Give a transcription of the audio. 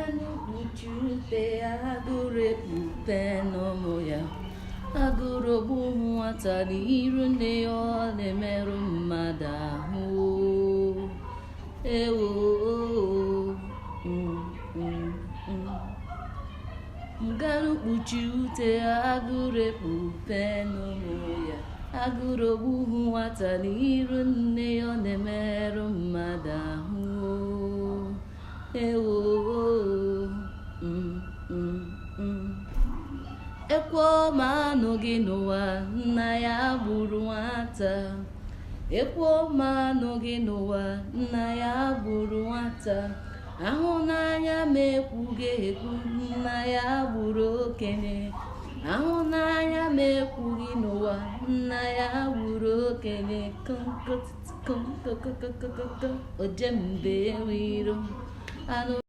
Uche agụrụ ekpupe n'ụmụ ya agụrụ bụ nwata n'iru nne ya ọ na-emerụ mmadụ ahụ ewo mgarụ kpuchiri ute agụrụ ekpupe n'ụmụ ya agụrụ bụ nwata n'iru nne ya ọ na-emerụ mmadụ ahụ ewo ekwe ọma anọghị n'ụwa nna ya gburu nwata ekwe ọma anọghị n'ụwa nna ya gburu nwata ahụnanya ma ekwughị ekwu nna ya gburu okenye ahụnanya ma ekwughị n'ụwa nna ya gburu okenye ojembe enwe iro anụ